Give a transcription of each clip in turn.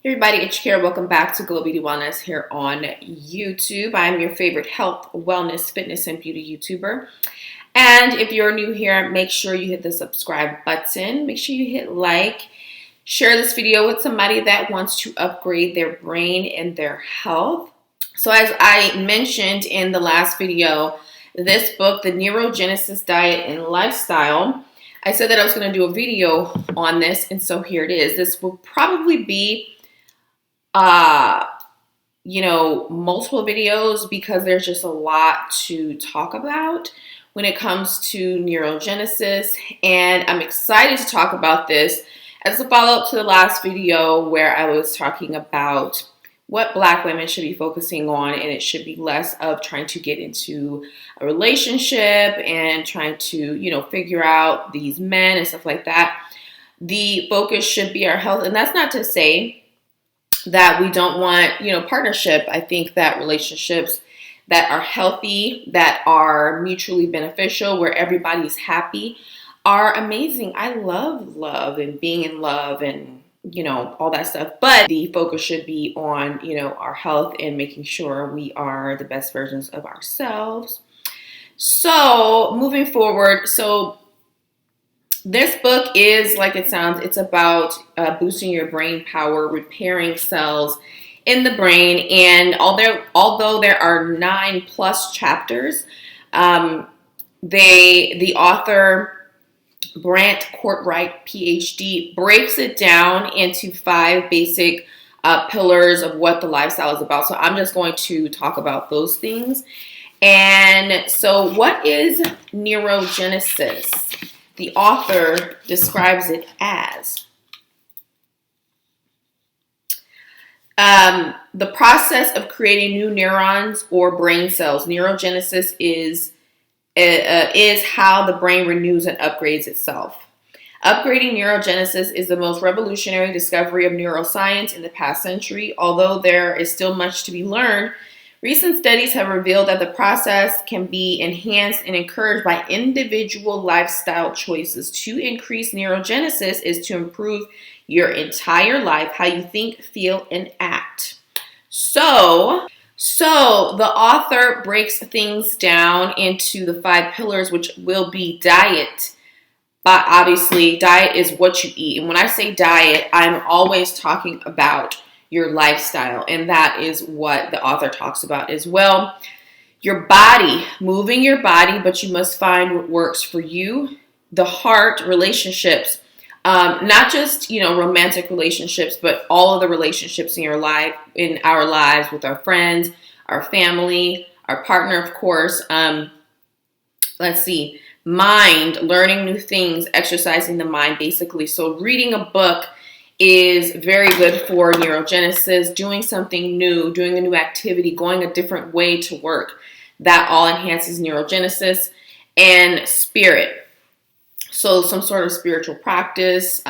Hey everybody, it's Shakira. Welcome back to Glow Beauty Wellness here on YouTube. I'm your favorite health, wellness, fitness, and beauty YouTuber. And if you're new here, make sure you hit the subscribe button. Make sure you hit like. Share this video with somebody that wants to upgrade their brain and their health. So as I mentioned in the last video, this book, The Neurogenesis Diet and Lifestyle, I said that I was going to do a video on this, and so here it is. This will probably be multiple videos because there's just a lot to talk about when it comes to neurogenesis, and I'm excited to talk about this as a follow-up to the last video where I was talking about what Black women should be focusing on, and it should be less of trying to get into a relationship and trying to, figure out these men and stuff like that. The focus should be our health, and that's not to say that we don't want, partnership. I think that relationships that are healthy, that are mutually beneficial, where everybody's happy, are amazing. I love love and being in love and, all that stuff. But the focus should be on, our health and making sure we are the best versions of ourselves. So moving forward, this book is, like it sounds, it's about boosting your brain power, repairing cells in the brain. And although there are 9+ chapters, the author, Brant Courtright, PhD, breaks it down into 5 basic pillars of what the lifestyle is about. So I'm just going to talk about those things. And so what is neurogenesis? The author describes it as the process of creating new neurons or brain cells. Neurogenesis is how the brain renews and upgrades itself. Upgrading neurogenesis is the most revolutionary discovery of neuroscience in the past century. Although there is still much to be learned, recent studies have revealed that the process can be enhanced and encouraged by individual lifestyle choices. To increase neurogenesis is to improve your entire life, how you think, feel, and act. So the author breaks things down into the 5 pillars, which will be diet. But obviously, diet is what you eat. And when I say diet, I'm always talking about your lifestyle, and that is what the author talks about as well. Your body, moving your body, but you must find what works for you. The heart, relationships, not just romantic relationships, but all of the relationships in your life, in our lives, with our friends, our family, our partner, of course. Let's see, mind, learning new things, exercising the mind, basically. So reading a book is very good for neurogenesis. Doing something new, doing a new activity, going a different way to work, that all enhances neurogenesis. And spirit, so some sort of spiritual practice,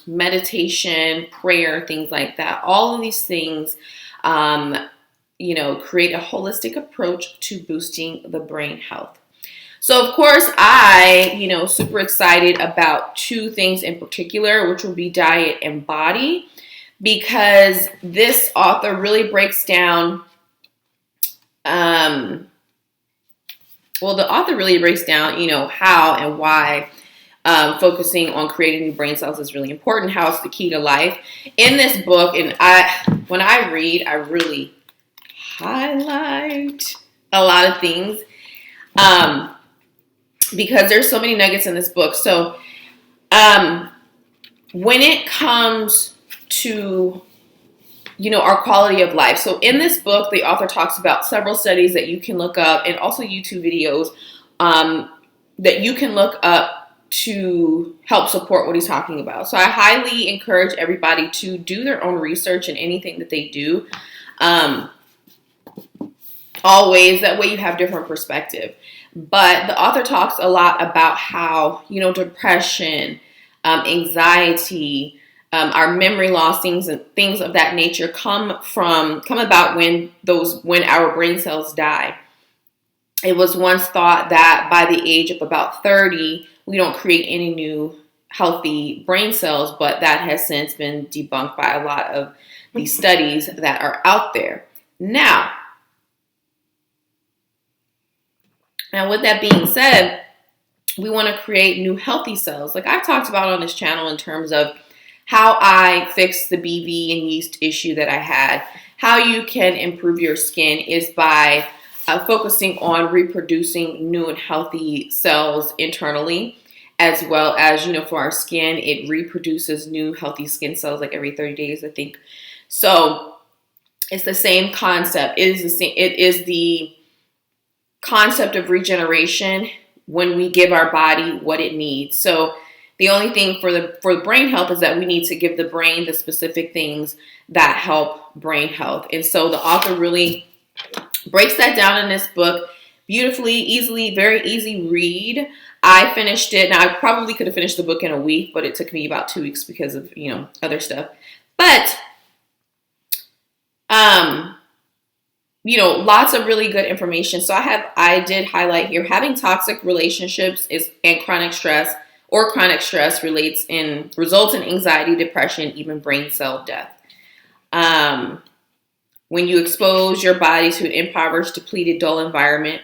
meditation, prayer, things like that. All of these things, create a holistic approach to boosting the brain health. So, of course, I, super excited about 2 things in particular, which will be diet and body, because this author really breaks down, the author really breaks down, how and why focusing on creating new brain cells is really important, how it's the key to life. In this book, and when I read, I really highlight a lot of things. Because there's so many nuggets in this book. So when it comes to, our quality of life. So in this book, the author talks about several studies that you can look up, and also YouTube videos that you can look up to help support what he's talking about. So I highly encourage everybody to do their own research in anything that they do. Always, that way you have different perspective. But the author talks a lot about how, depression, anxiety, our memory loss, things of that nature come about when our brain cells die. It was once thought that by the age of about 30, we don't create any new healthy brain cells, but that has since been debunked by a lot of the studies that are out there. Now with that being said, we want to create new healthy cells. Like I've talked about on this channel in terms of how I fixed the BV and yeast issue that I had. How you can improve your skin is by focusing on reproducing new and healthy cells internally, as well as, for our skin, it reproduces new healthy skin cells like every 30 days, I think. So it's the same concept. It is the concept of regeneration when we give our body what it needs. So the only thing for the brain health is that we need to give the brain the specific things that help brain health. And so the author really breaks that down in this book beautifully, easily, very easy read. I finished it. Now I probably could have finished the book in a week, but it took me about 2 weeks because of, other stuff. But, lots of really good information. So I did highlight here, having toxic relationships and chronic stress results in anxiety, depression, even brain cell death. When you expose your body to an impoverished, depleted, dull environment,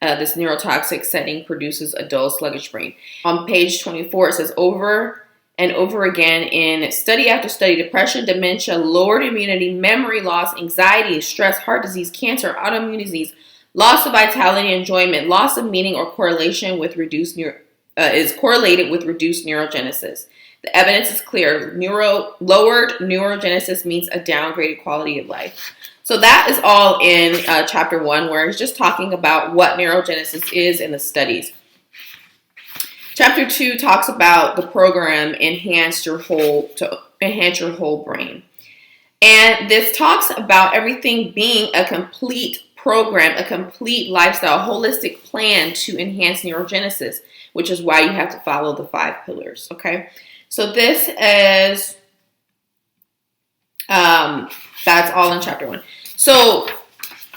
this neurotoxic setting produces a dull, sluggish brain. On page 24, it says, over and over again in study after study, depression, dementia, lowered immunity, memory loss, anxiety, stress, heart disease, cancer, autoimmune disease, loss of vitality, enjoyment, loss of meaning or correlation with is correlated with reduced neurogenesis. The evidence is clear. Lowered neurogenesis means a downgraded quality of life. So that is all in chapter 1, where it's just talking about what neurogenesis is in the studies. Chapter 2 talks about the program enhance your whole brain. And this talks about everything being a complete program, a complete lifestyle, holistic plan to enhance neurogenesis, which is why you have to follow the 5 pillars, okay? So this is, that's all in chapter 1. So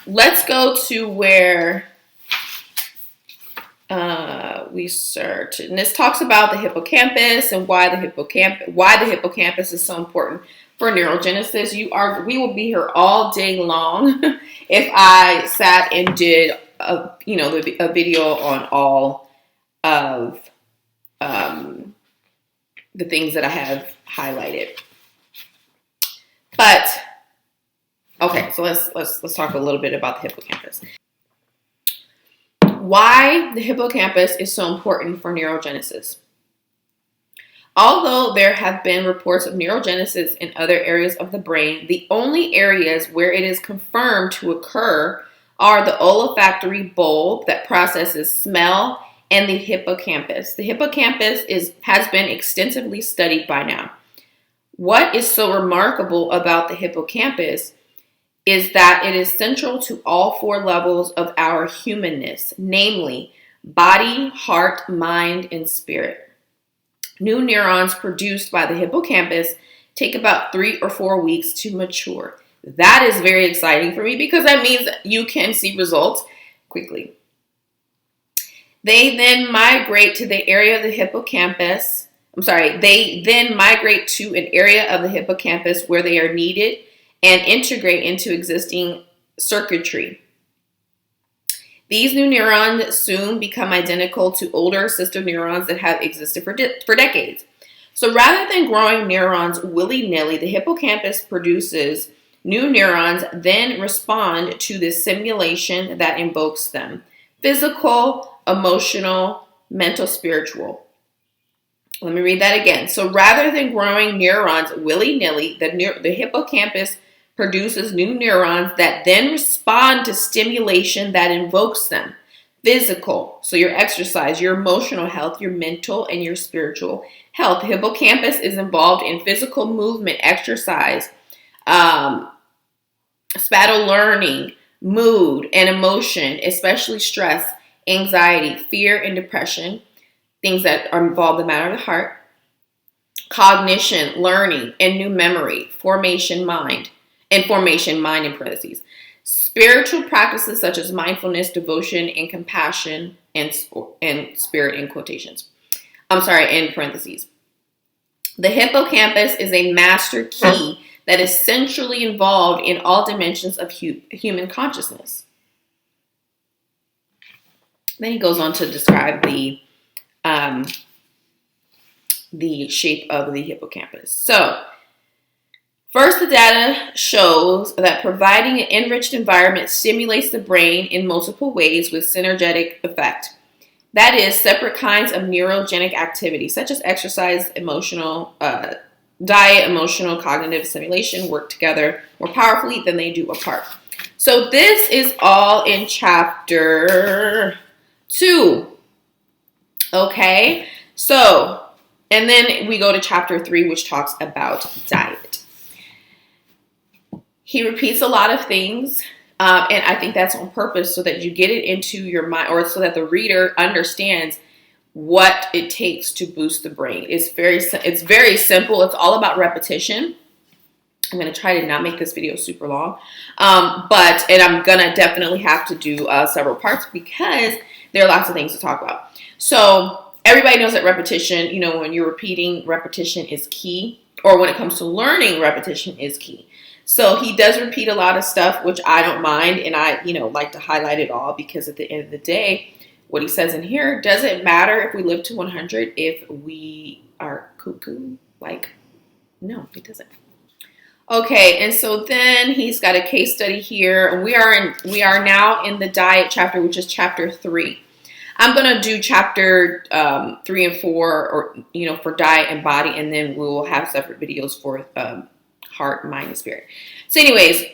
let's go to where we start. And this talks about the hippocampus and why the hippocampus is so important for neurogenesis. We will be here all day long if I sat and did a video on all of the things that I have highlighted. But okay, so let's talk a little bit about the hippocampus. Why the hippocampus is so important for neurogenesis. Although there have been reports of neurogenesis in other areas of the brain, the only areas where it is confirmed to occur are the olfactory bulb that processes smell and the hippocampus. The hippocampus has been extensively studied by now. What is so remarkable about the hippocampus is that it is central to all 4 levels of our humanness, namely body, heart, mind, and spirit. New neurons produced by the hippocampus take about 3 or 4 weeks to mature. That is very exciting for me because that means you can see results quickly. They then migrate to the area of the hippocampus. They then migrate to an area of the hippocampus where they are needed and integrate into existing circuitry. These new neurons soon become identical to older sister neurons that have existed for decades. So rather than growing neurons willy-nilly, the hippocampus produces new neurons, then respond to the stimulation that invokes them. Physical, emotional, mental, spiritual. Let me read that again. So rather than growing neurons willy-nilly, the hippocampus produces new neurons that then respond to stimulation that invokes them. Physical, so your exercise, your emotional health, your mental, and your spiritual health. The hippocampus is involved in physical movement, exercise, spatial learning, mood, and emotion, especially stress, anxiety, fear, and depression, things that are involved in the matter of the heart, cognition, learning, and new memory, formation, mind in parentheses. Spiritual practices such as mindfulness, devotion, and compassion, and spirit in quotations. In parentheses. The hippocampus is a master key that is centrally involved in all dimensions of human consciousness. Then he goes on to describe the shape of the hippocampus. So, first, the data shows that providing an enriched environment stimulates the brain in multiple ways with synergetic effect. That is, separate kinds of neurogenic activity, such as exercise, emotional, diet, emotional, cognitive stimulation, work together more powerfully than they do apart. So this is all in chapter 2. Okay, so, and then we go to chapter 3, which talks about diet. He repeats a lot of things. And I think that's on purpose so that you get it into your mind, or so that the reader understands what it takes to boost the brain. It's very simple. It's all about repetition. I'm going to try to not make this video super long. And I'm going to definitely have to do several parts because there are lots of things to talk about. So everybody knows that repetition, when you're repeating, repetition is key. Or when it comes to learning, repetition is key. So he does repeat a lot of stuff, which I don't mind, and I, like to highlight it all because at the end of the day, what he says in here, does it matter if we live to 100 if we are cuckoo? No, it doesn't. Okay, and so then he's got a case study here, and we are now in the diet chapter, which is chapter 3. I'm gonna do chapter 3 and 4, or for diet and body, and then we'll have separate videos for heart, mind, and spirit. So anyways,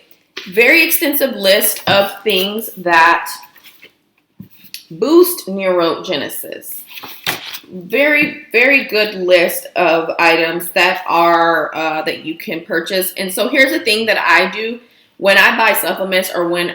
very extensive list of things that boost neurogenesis. Very, very good list of items that are that you can purchase. And so here's the thing that I do when I buy supplements, or when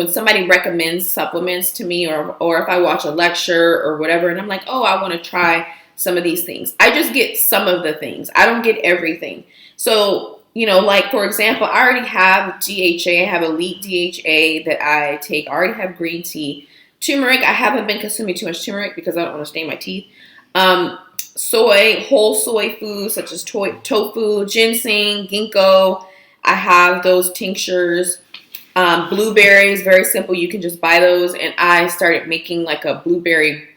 somebody recommends supplements to me, or if I watch a lecture or whatever, and I'm like, oh, I want to try some of these things. I just get some of the things. I don't get everything. So for example, I already have DHA. I have Elite DHA that I take. I already have green tea. Turmeric, I haven't been consuming too much turmeric because I don't want to stain my teeth. Soy, whole soy foods such as tofu, ginseng, ginkgo. I have those tinctures. Blueberries, very simple. You can just buy those. And I started making like a blueberry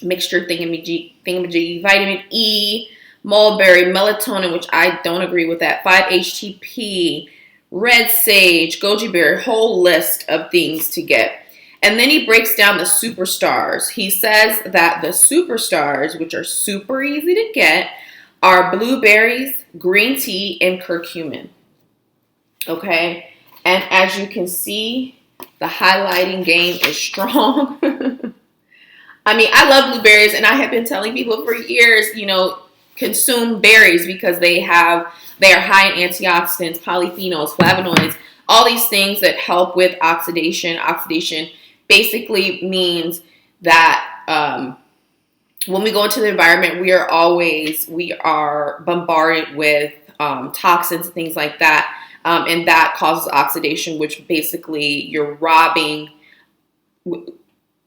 mixture thingamajig, vitamin E, mulberry, melatonin, which I don't agree with that, 5-HTP, red sage, goji berry, whole list of things to get. And then he breaks down the superstars. He says that the superstars, which are super easy to get, are blueberries, green tea, and curcumin. Okay? And as you can see, the highlighting game is strong. I mean, I love blueberries, and I have been telling people for years, consume berries because they are high in antioxidants, polyphenols, flavonoids, all these things that help with oxidation. Oxidation basically means that when we go into the environment, we are bombarded with toxins and things like that, and that causes oxidation, which basically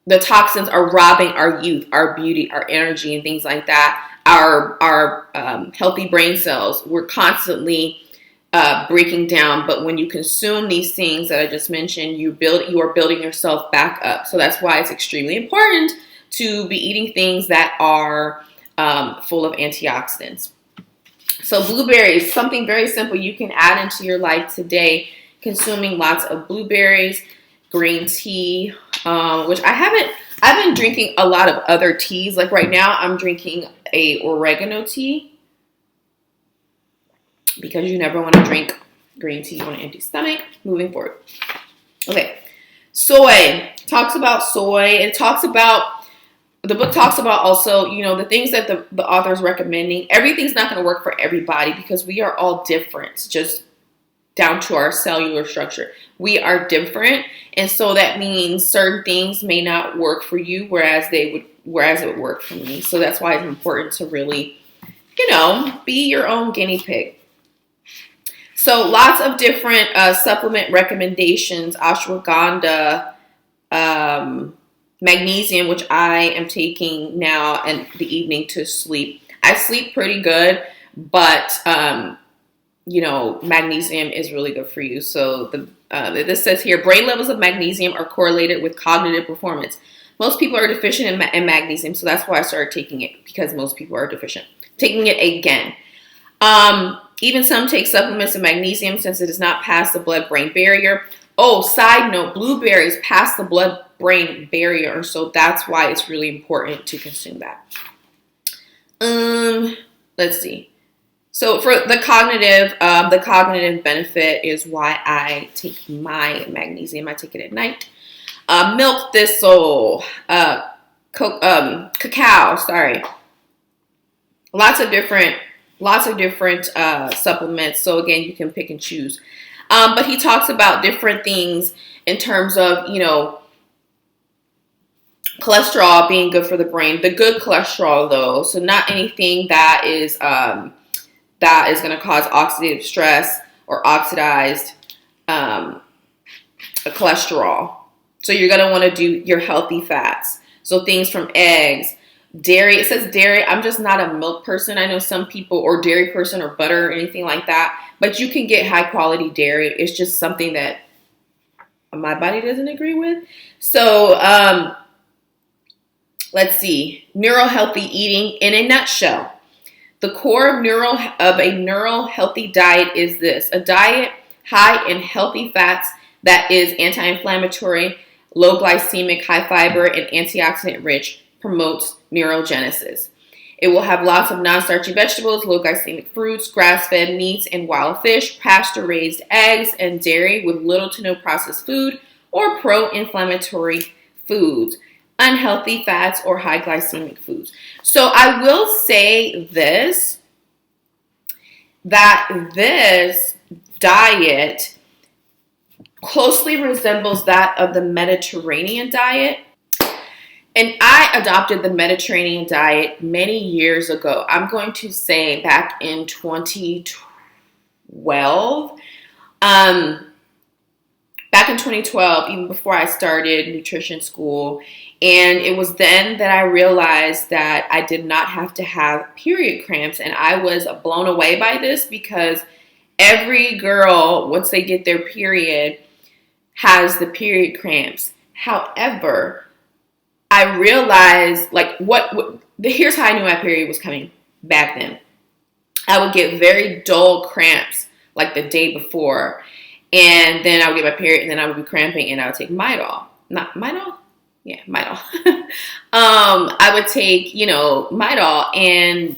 the toxins are robbing our youth, our beauty, our energy, and things like that. Our healthy brain cells, we're constantly breaking down. But when you consume these things that I just mentioned, you are building yourself back up. So that's why it's extremely important to be eating things that are full of antioxidants. So blueberries, something very simple you can add into your life today. Consuming lots of blueberries, green tea, which I've been drinking a lot of other teas. Like right now, I'm drinking a oregano tea because you never want to drink green tea on an empty stomach. Moving forward. Okay. Soy. Talks about soy. The book talks about also, the things that the author is recommending. Everything's not going to work for everybody because we are all different, just down to our cellular structure. We are different. And so that means certain things may not work for you, whereas it would work for me. So that's why it's important to really, be your own guinea pig. So lots of different supplement recommendations, ashwagandha, magnesium, which I am taking now in the evening to sleep. I sleep pretty good. but magnesium is really good for you. So this says here, brain levels of magnesium are correlated with cognitive performance. Most people are deficient in magnesium, so that's why I started taking it, because most people are deficient. Taking it again. Even some take supplements of magnesium since it does not pass the blood-brain barrier. Oh, side note, blueberries pass the blood-brain barrier, so that's why it's really important to consume that. Let's see. So for the cognitive benefit is why I take my magnesium. I take it at night. Milk thistle, cacao. Sorry, lots of different supplements. So again, you can pick and choose. But he talks about different things in terms of cholesterol being good for the brain. The good cholesterol, though, so not anything that is going to cause oxidative stress or oxidized cholesterol. So you're going to want to do your healthy fats. So things from eggs, dairy. It says dairy. I'm just not a milk person. I know some people, or dairy person, or butter, or anything like that. But you can get high quality dairy. It's just something that my body doesn't agree with. So let's see. Neural healthy eating in a nutshell. The core of a neural healthy diet is this: a diet high in healthy fats that is anti-inflammatory, low glycemic, high fiber, and antioxidant rich, promotes neurogenesis. It will have lots of non-starchy vegetables, low glycemic fruits, grass-fed meats and wild fish, pasture-raised eggs, and dairy with little to no processed food or pro-inflammatory foods, unhealthy fats, or high glycemic foods. So I will say this, that this diet closely resembles that of the Mediterranean diet. And I adopted the Mediterranean diet many years ago. I'm going to say back in 2012. Back in 2012, even before I started nutrition school. And it was then that I realized that I did not have to have period cramps. And I was blown away by this, because every girl, once they get their period, has the period cramps. However, I realized, here's how I knew my period was coming back then. I would get very dull cramps like the day before, and then I would get my period, and then I would be cramping, and I would take Midol. Not Midol? Yeah, Midol. I would take, Midol, and,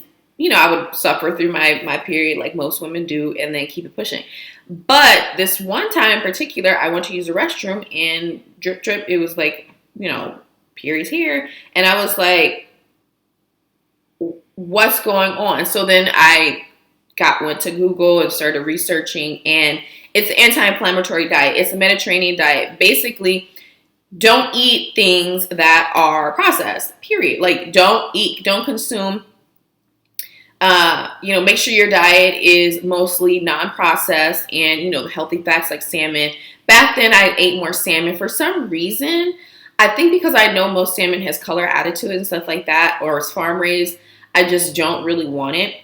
I would suffer through my period like most women do, and then keep it pushing. But this one time in particular, I went to use the restroom, and drip, it was like, periods here. And I was like, what's going on? So then I went to Google and started researching, and it's an anti-inflammatory diet. It's a Mediterranean diet. Basically, don't eat things that are processed, period. Like, don't consume, make sure your diet is mostly non-processed and, healthy fats like salmon. Back then, I ate more salmon. For some reason, I think because I know most salmon has color added to it and stuff like that, or it's farm raised, I just don't really want it.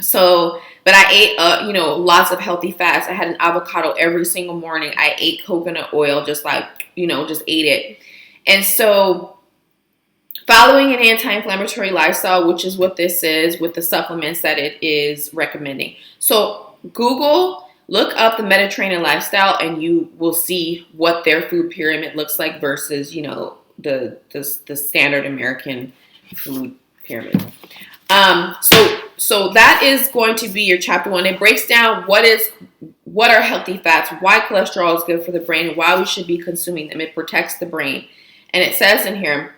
So, but I ate, lots of healthy fats. I had an avocado every single morning. I ate coconut oil, just ate it. And so, following an anti-inflammatory lifestyle, which is what this is, with the supplements that it is recommending. So, look up the Mediterranean lifestyle, and you will see what their food pyramid looks like versus, the standard American food pyramid. So that is going to be your chapter 1. It breaks down what are healthy fats, why cholesterol is good for the brain, and why we should be consuming them. It protects the brain. And it says in here,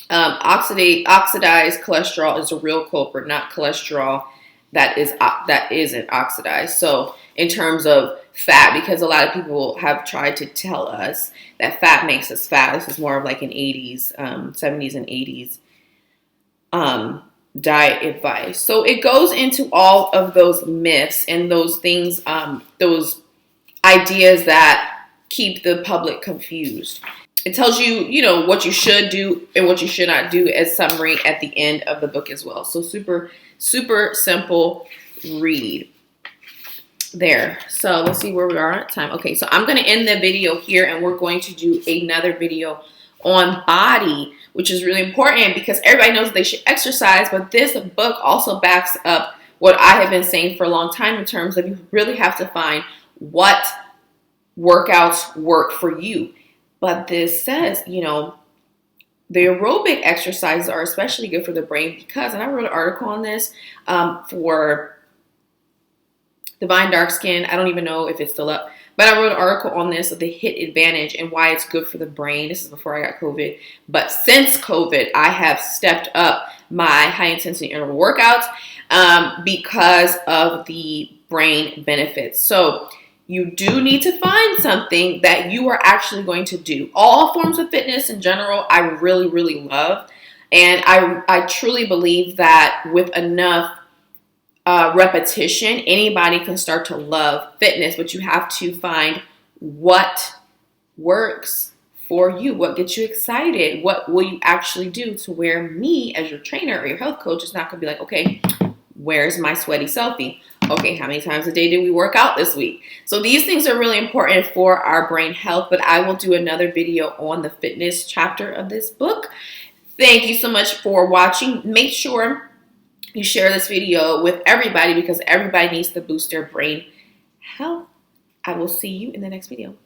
oxidized cholesterol is a real culprit, not cholesterol that isn't oxidized. So in terms of fat, because a lot of people have tried to tell us that fat makes us fat. This is more of like an 70s and 80s diet advice. So it goes into all of those myths and those things, those ideas that keep the public confused. It tells you, what you should do and what you should not do as summary at the end of the book as well. So super Super simple read there. So let's see where we are at time. Okay, so I'm going to end the video here, and we're going to do another video on body, which is really important because everybody knows they should exercise, but this book also backs up what I have been saying for a long time in terms of you really have to find what workouts work for you. But this says, you know, the aerobic exercises are especially good for the brain because, and I wrote an article on this for Divine Dark Skin. I don't even know if it's still up, but I wrote an article on this of the HIIT advantage and why it's good for the brain. This is before I got COVID, but since COVID, I have stepped up my high intensity interval workouts because of the brain benefits. So you do need to find something that you are actually going to do. All forms of fitness in general, I really, really love. And I truly believe that with enough repetition, anybody can start to love fitness, but you have to find what works for you, what gets you excited, what will you actually do to where me as your trainer or your health coach is not going to be like, okay, where's my sweaty selfie? Okay, how many times a day did we work out this week? So these things are really important for our brain health, but I will do another video on the fitness chapter of this book. Thank you so much for watching. Make sure you share this video with everybody because everybody needs to boost their brain health. I will see you in the next video.